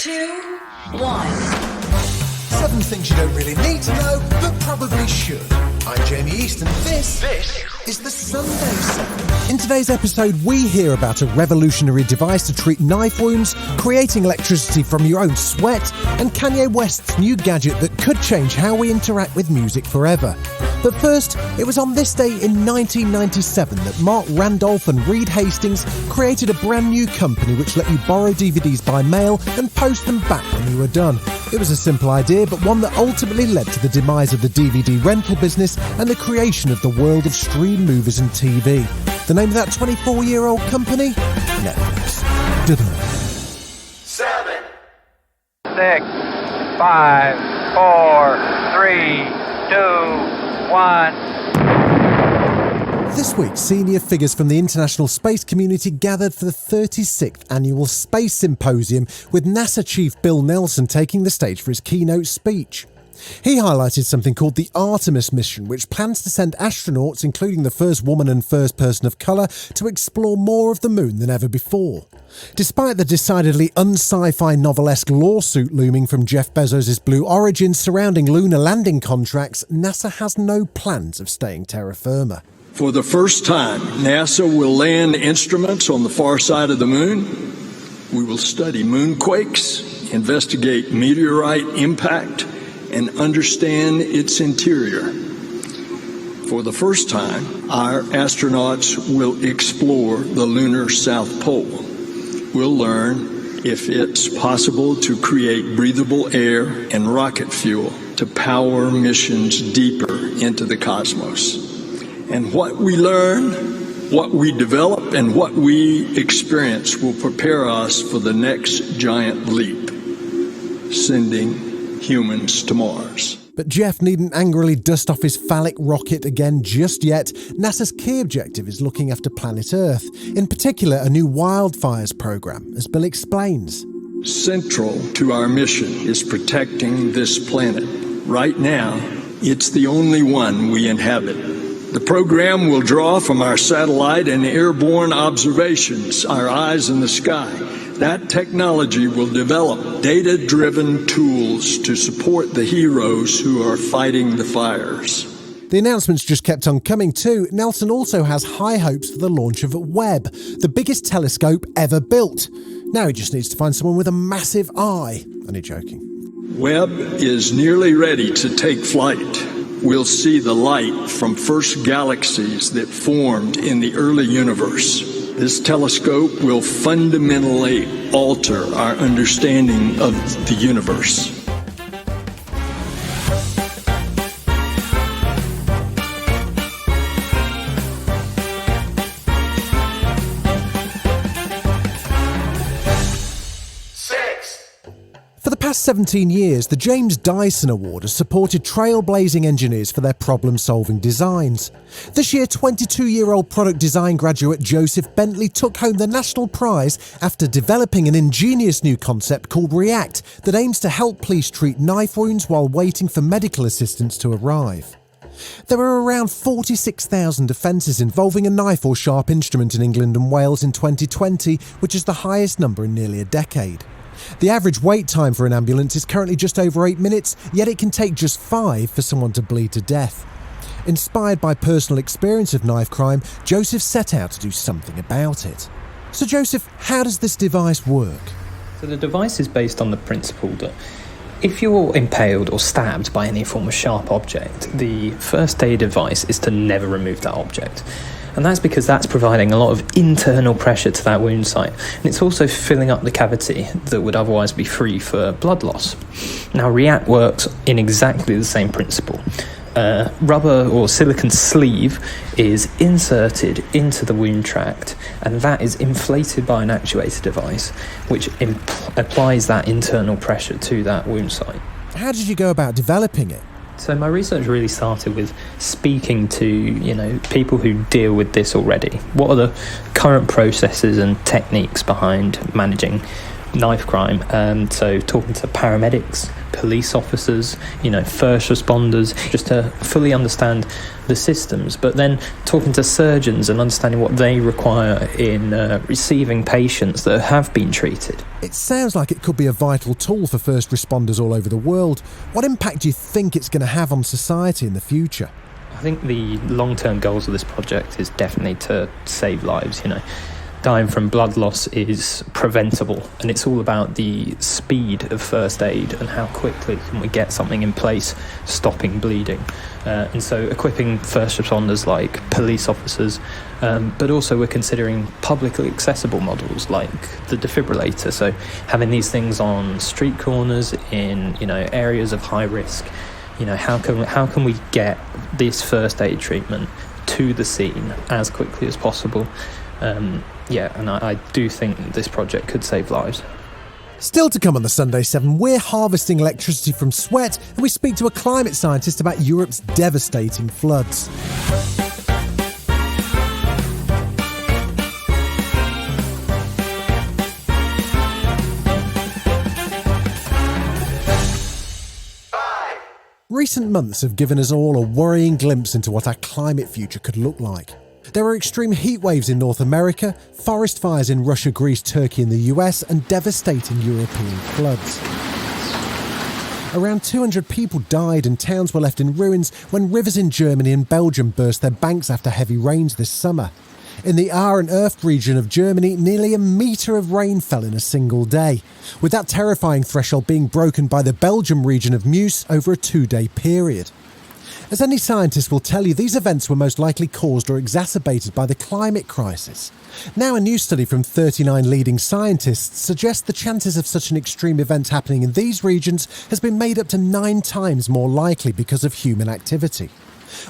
2, 1. 7 things you don't really need to know, but probably should. I'm Jamie East, and this is the Sunday 7. In today's episode, we hear about a revolutionary device to treat knife wounds, creating electricity from your own sweat, and Kanye West's new gadget that could change how we interact with music forever. But first, it was on this day in 1997 that Mark Randolph and Reed Hastings created a brand new company which let you borrow DVDs by mail and post them back when you were done. It was a simple idea, but one that ultimately led to the demise of the DVD rental business and the creation of the world of stream movies and TV. The name of that 24-year-old company? Netflix. 7, 6, 5, 4, 3, 2, 1. This week, senior figures from the international space community gathered for the 36th annual Space Symposium, with NASA Chief Bill Nelson taking the stage for his keynote speech. He highlighted something called the Artemis mission, which plans to send astronauts, including the first woman and first person of colour, to explore more of the moon than ever before. Despite the decidedly un-sci-fi novelesque lawsuit looming from Jeff Bezos' Blue Origin surrounding lunar landing contracts, NASA has no plans of staying terra firma. For the first time, NASA will land instruments on the far side of the moon. We will study moonquakes, investigate meteorite impact, and understand its interior. For the first time, our astronauts will explore the lunar South Pole. We'll learn if it's possible to create breathable air and rocket fuel to power missions deeper into the cosmos. And what we learn, what we develop, and what we experience will prepare us for the next giant leap, sending humans to Mars. But Jeff needn't angrily dust off his phallic rocket again just yet. NASA's key objective is looking after planet Earth, in particular a new wildfires program, as Bill explains. Central to our mission is protecting this planet. Right now, it's the only one we inhabit. The program will draw from our satellite and airborne observations, our eyes in the sky. That technology will develop data-driven tools to support the heroes who are fighting the fires. The announcements just kept on coming too. Nelson also has high hopes for the launch of Webb, the biggest telescope ever built. Now he just needs to find someone with a massive eye. Only joking. Webb is nearly ready to take flight. We'll see the light from first galaxies that formed in the early universe. This telescope will fundamentally alter our understanding of the universe. For the past 17 years, the James Dyson Award has supported trailblazing engineers for their problem-solving designs. This year, 22-year-old product design graduate Joseph Bentley took home the national prize after developing an ingenious new concept called React that aims to help police treat knife wounds while waiting for medical assistance to arrive. There are around 46,000 offences involving a knife or sharp instrument in England and Wales in 2020, which is the highest number in nearly a decade. The average wait time for an ambulance is currently just over 8 minutes, yet it can take just 5 for someone to bleed to death. Inspired by personal experience of knife crime, Joseph set out to do something about it. So Joseph, how does this device work? So the device is based on the principle that if you're impaled or stabbed by any form of sharp object, the first aid advice is to never remove that object. And that's because that's providing a lot of internal pressure to that wound site. And it's also filling up the cavity that would otherwise be free for blood loss. Now, React works in exactly the same principle. Rubber or silicone sleeve is inserted into the wound tract, and that is inflated by an actuator device, which applies that internal pressure to that wound site. How did you go about developing it? So my research really started with speaking to, people who deal with this already. What are the current processes and techniques behind managing knife crime. So talking to paramedics, police officers, first responders, just to fully understand the systems, but then talking to surgeons and understanding what they require in receiving patients that have been treated. It sounds like it could be a vital tool for first responders all over the world. What impact do you think it's going to have on society in the future? I think the long-term goals of this project is definitely to save lives. Dying from blood loss is preventable, and it's all about the speed of first aid and how quickly can we get something in place stopping bleeding. And so equipping first responders like police officers, but also we're considering publicly accessible models like the defibrillator. So having these things on street corners in areas of high risk. How can we get this first aid treatment to the scene as quickly as possible? And I do think this project could save lives. Still to come on the Sunday 7, we're harvesting electricity from sweat, and we speak to a climate scientist about Europe's devastating floods. Recent months have given us all a worrying glimpse into what our climate future could look like. There are extreme heat waves in North America, forest fires in Russia, Greece, Turkey and the US, and devastating European floods. Around 200 people died and towns were left in ruins when rivers in Germany and Belgium burst their banks after heavy rains this summer. In the Ahr and Erft region of Germany, nearly a metre of rain fell in a single day, with that terrifying threshold being broken by the Belgium region of Meuse over a 2-day period. As any scientist will tell you, these events were most likely caused or exacerbated by the climate crisis. Now, a new study from 39 leading scientists suggests the chances of such an extreme event happening in these regions has been made up to 9 times more likely because of human activity.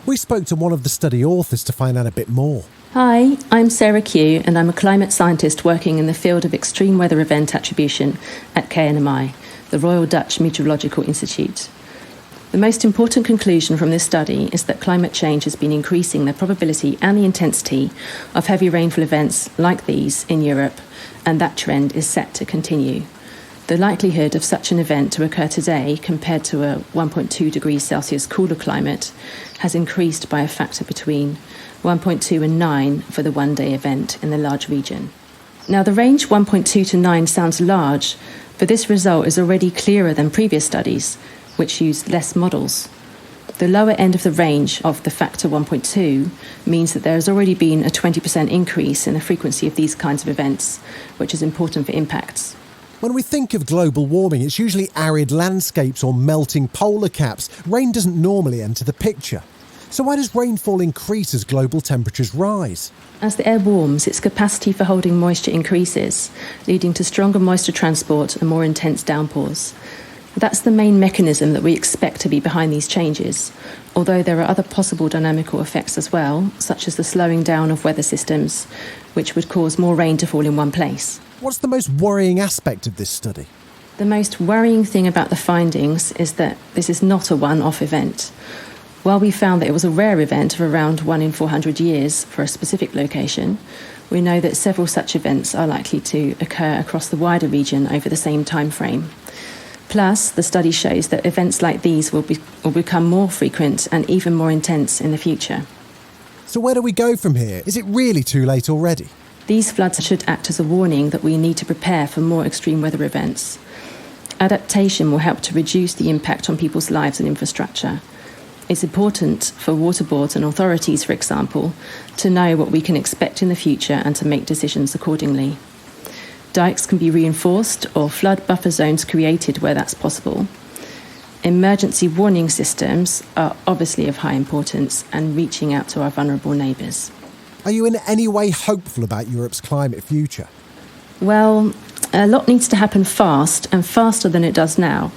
We spoke to one of the study authors to find out a bit more. Hi, I'm Sarah Q, and I'm a climate scientist working in the field of extreme weather event attribution at KNMI, the Royal Dutch Meteorological Institute. The most important conclusion from this study is that climate change has been increasing the probability and the intensity of heavy rainfall events like these in Europe, and that trend is set to continue. The likelihood of such an event to occur today compared to a 1.2 degrees Celsius cooler climate has increased by a factor between 1.2 and 9 for the one-day event in the large region. Now, the range 1.2 to 9 sounds large, but this result is already clearer than previous studies, which used less models. The lower end of the range of the factor 1.2 means that there has already been a 20% increase in the frequency of these kinds of events, which is important for impacts. When we think of global warming, it's usually arid landscapes or melting polar caps. Rain doesn't normally enter the picture. So why does rainfall increase as global temperatures rise? As the air warms, its capacity for holding moisture increases, leading to stronger moisture transport and more intense downpours. That's the main mechanism that we expect to be behind these changes, although there are other possible dynamical effects as well, such as the slowing down of weather systems, which would cause more rain to fall in one place. What's the most worrying aspect of this study? The most worrying thing about the findings is that this is not a one-off event. While we found that it was a rare event of around 1 in 400 years for a specific location, we know that several such events are likely to occur across the wider region over the same time frame. Plus, the study shows that events like these will become more frequent and even more intense in the future. So where do we go from here? Is it really too late already? These floods should act as a warning that we need to prepare for more extreme weather events. Adaptation will help to reduce the impact on people's lives and infrastructure. It's important for water boards and authorities, for example, to know what we can expect in the future and to make decisions accordingly. Dikes can be reinforced or flood buffer zones created where that's possible. Emergency warning systems are obviously of high importance and reaching out to our vulnerable neighbours. Are you in any way hopeful about Europe's climate future? Well, a lot needs to happen fast and faster than it does now.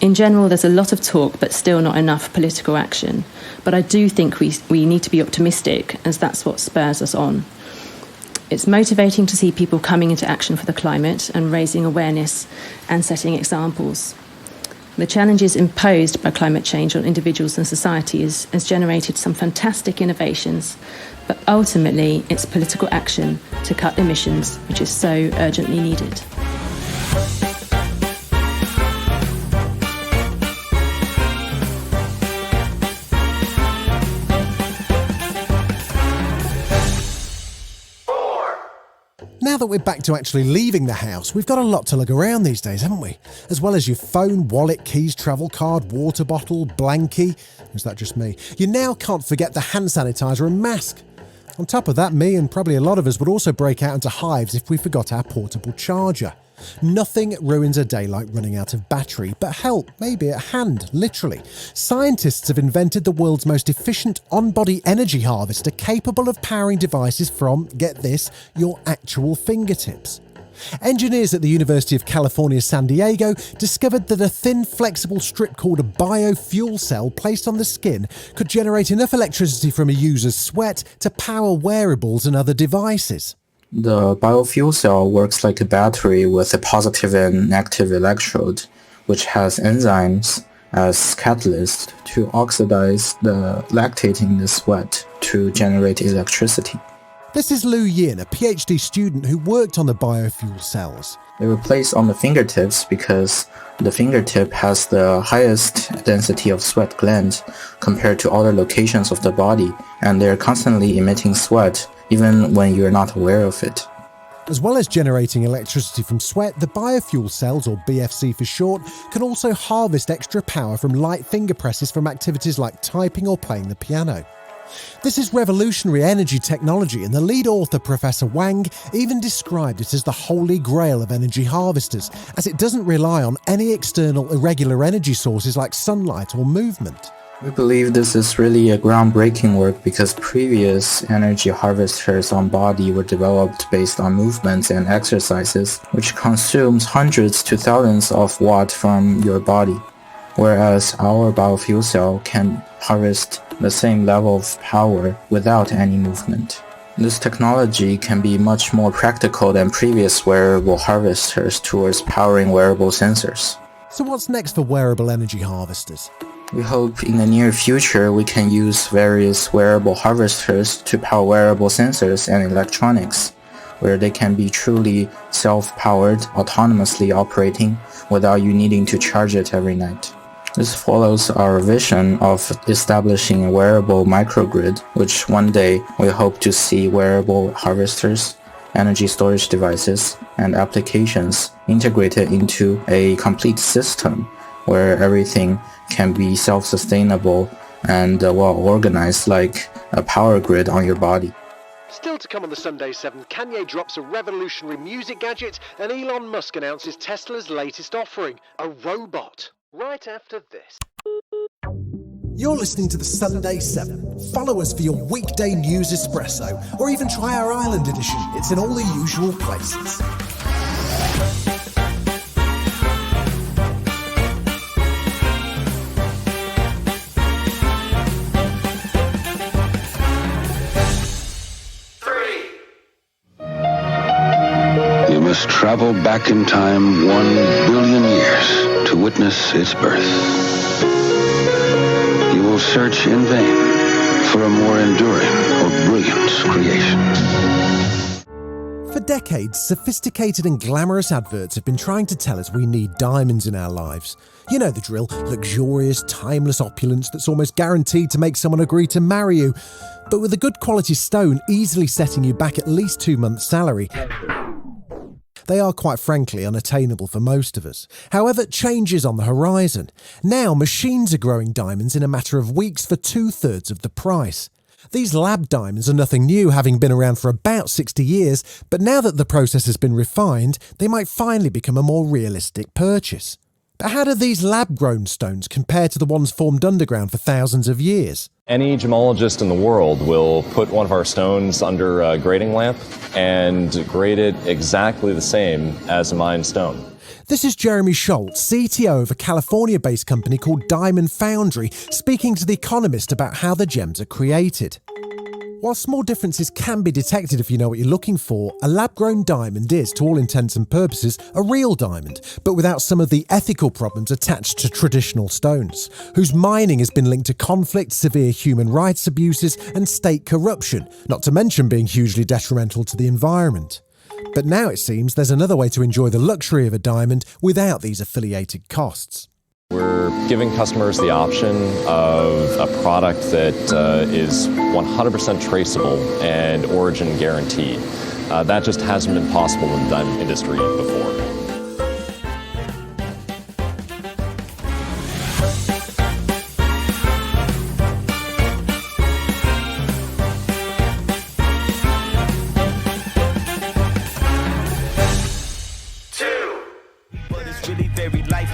In general, there's a lot of talk, but still not enough political action. But I do think we need to be optimistic, as that's what spurs us on. It's motivating to see people coming into action for the climate and raising awareness and setting examples. The challenges imposed by climate change on individuals and societies has generated some fantastic innovations, but ultimately it's political action to cut emissions which is so urgently needed. that we're back to actually leaving the house, we've got a lot to lug around these days, haven't we? As well as your phone, wallet, keys, travel card, water bottle, blankie. Is that just me? You now can't forget the hand sanitizer and mask. On top of that, me and probably a lot of us would also break out into hives if we forgot our portable charger. Nothing ruins a day like running out of battery, but help may be at hand, literally. Scientists have invented the world's most efficient on-body energy harvester capable of powering devices from, get this, your actual fingertips. Engineers at the University of California, San Diego discovered that a thin, flexible strip called a biofuel cell placed on the skin could generate enough electricity from a user's sweat to power wearables and other devices. The biofuel cell works like a battery with a positive and negative electrode, which has enzymes as catalyst to oxidize the lactate in the sweat to generate electricity. This is Lu Yin, a PhD student who worked on the biofuel cells. They were placed on the fingertips because the fingertip has the highest density of sweat glands compared to other locations of the body, and they're constantly emitting sweat even when you're not aware of it. As well as generating electricity from sweat, the biofuel cells, or BFC for short, can also harvest extra power from light finger presses from activities like typing or playing the piano. This is revolutionary energy technology, and the lead author, Professor Wang, even described it as the holy grail of energy harvesters, as it doesn't rely on any external irregular energy sources like sunlight or movement. We believe this is really a groundbreaking work because previous energy harvesters on body were developed based on movements and exercises, which consumes hundreds to thousands of watts from your body, whereas our biofuel cell can harvest the same level of power without any movement. This technology can be much more practical than previous wearable harvesters towards powering wearable sensors. So what's next for wearable energy harvesters? We hope in the near future we can use various wearable harvesters to power wearable sensors and electronics, where they can be truly self-powered, autonomously operating without you needing to charge it every night. This follows our vision of establishing a wearable microgrid, which one day we hope to see wearable harvesters, energy storage devices, and applications integrated into a complete system where everything can be self-sustainable and well-organized like a power grid on your body. Still to come on the Sunday 7, Kanye drops a revolutionary music gadget and Elon Musk announces Tesla's latest offering, a robot. Right after this. You're listening to the Sunday 7. Follow us for your weekday news espresso, or even try our Island edition. It's in all the usual places. You must travel back in time 1 billion years to witness its birth. You will search in vain for a more enduring or brilliant creation. For decades, sophisticated and glamorous adverts have been trying to tell us we need diamonds in our lives. You know the drill, luxurious, timeless opulence that's almost guaranteed to make someone agree to marry you, but with a good quality stone easily setting you back at least 2 months' salary. They are, quite frankly, unattainable for most of us. However, change is on the horizon. Now, machines are growing diamonds in a matter of weeks for 2/3 of the price. These lab diamonds are nothing new, having been around for about 60 years, but now that the process has been refined, they might finally become a more realistic purchase. But how do these lab-grown stones compare to the ones formed underground for thousands of years? Any gemologist in the world will put one of our stones under a grading lamp and grade it exactly the same as a mined stone. This is Jeremy Schultz, CTO of a California-based company called Diamond Foundry, speaking to The Economist about how the gems are created. While small differences can be detected if you know what you're looking for, a lab-grown diamond is, to all intents and purposes, a real diamond, but without some of the ethical problems attached to traditional stones, whose mining has been linked to conflict, severe human rights abuses, and state corruption, not to mention being hugely detrimental to the environment. But now it seems there's another way to enjoy the luxury of a diamond without these affiliated costs. We're giving customers the option of a product that is 100% traceable and origin guaranteed. That just hasn't been possible in the diamond industry before.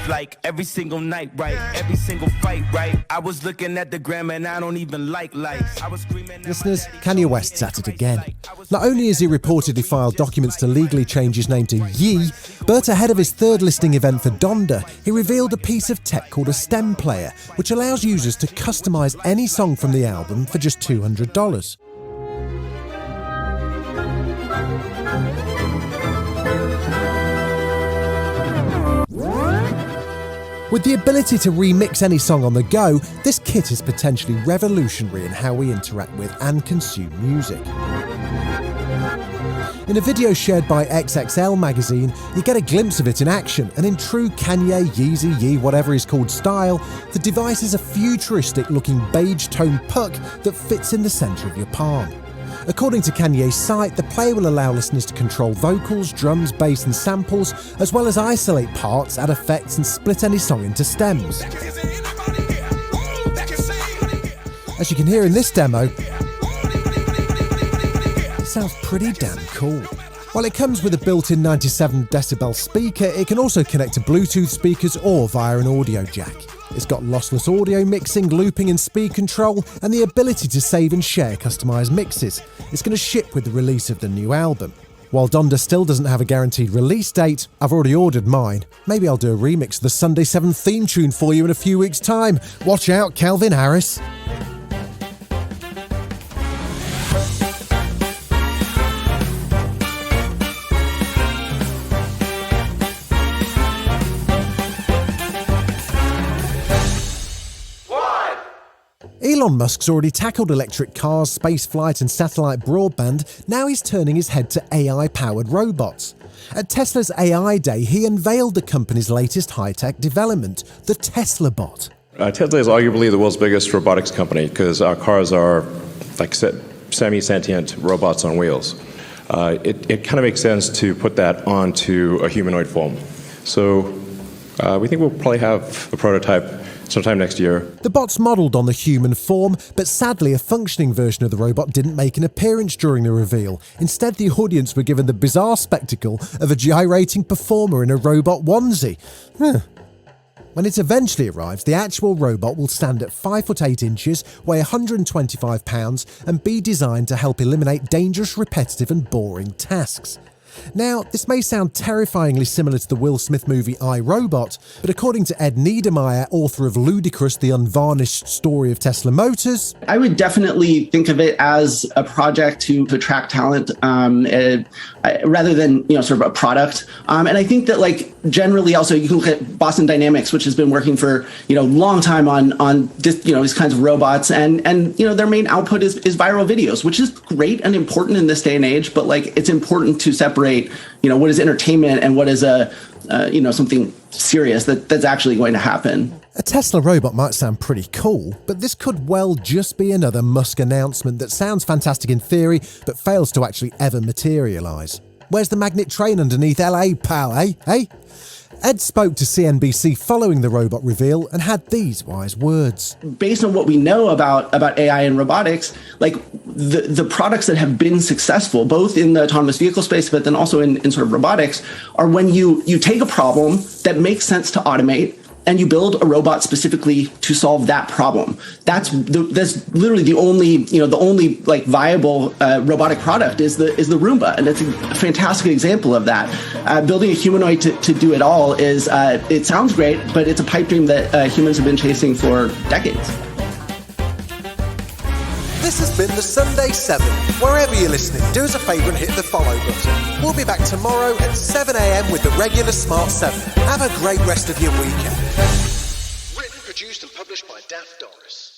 Like every single night, right? Every single fight, right? I was looking at the gram and I don't even like lights. I was screaming. Listeners, Kanye West's at it again. Not only has he reportedly filed documents to legally change his name to Ye, but ahead of his third listing event for Donda, he revealed a piece of tech called a stem player, which allows users to customize any song from the album for just $200. With the ability to remix any song on the go, this kit is potentially revolutionary in how we interact with and consume music. In a video shared by XXL magazine, you get a glimpse of it in action, and in true Kanye, Yeezy, Yee, whatever he's called style, the device is a futuristic-looking beige-toned puck that fits in the centre of your palm. According to Kanye's site, the player will allow listeners to control vocals, drums, bass and samples, as well as isolate parts, add effects and split any song into stems. As you can hear in this demo, it sounds pretty damn cool. While it comes with a built-in 97 decibel speaker, it can also connect to Bluetooth speakers or via an audio jack. It's got lossless audio mixing, looping and speed control, and the ability to save and share customised mixes. It's going to ship with the release of the new album. While Donda still doesn't have a guaranteed release date, I've already ordered mine. Maybe I'll do a remix of the Sunday 7 theme tune for you in a few weeks' time. Watch out, Calvin Harris. Elon Musk's already tackled electric cars, spaceflight and satellite broadband. Now he's turning his head to AI-powered robots. At Tesla's AI Day, he unveiled the company's latest high-tech development, the Tesla bot. Tesla is arguably the world's biggest robotics company because our cars are like semi-sentient robots on wheels. It kind of makes sense to put that onto a humanoid form. So we think we'll probably have a prototype sometime next year. The bot's modelled on the human form, but sadly a functioning version of the robot didn't make an appearance during the reveal. Instead, the audience were given the bizarre spectacle of a gyrating performer in a robot onesie. When it eventually arrives, the actual robot will stand at 5 foot 8 inches, weigh 125 pounds, and be designed to help eliminate dangerous, repetitive and boring tasks. Now, this may sound terrifyingly similar to the Will Smith movie I, Robot, but according to Ed Niedermeyer, author of Ludicrous, the Unvarnished Story of Tesla Motors, I would definitely think of it as a project to attract talent rather than, sort of a product. And I think that, generally also you can look at Boston Dynamics, which has been working for, long time on this, these kinds of robots. And their main output is viral videos, which is great and important in this day and age. But it's important to separate, what is entertainment and what is something serious that's actually going to happen. A Tesla robot might sound pretty cool, but this could well just be another Musk announcement that sounds fantastic in theory, but fails to actually ever materialise. Where's the magnet train underneath LA, pal, eh? Ed spoke to CNBC following the robot reveal and had these wise words. Based on what we know about AI and robotics, the products that have been successful, both in the autonomous vehicle space, but then also in sort of robotics, are when you take a problem that makes sense to automate and you build a robot specifically to solve that problem. That's literally the only viable robotic product is the Roomba, and it's a fantastic example of that. Building a humanoid to do it all is it sounds great, but it's a pipe dream that humans have been chasing for decades. This has been the Sunday 7. Wherever you're listening, do us a favour and hit the follow button. We'll be back tomorrow at 7 a.m. with the regular Smart 7. Have a great rest of your weekend. Written, produced and published by Daft Doris.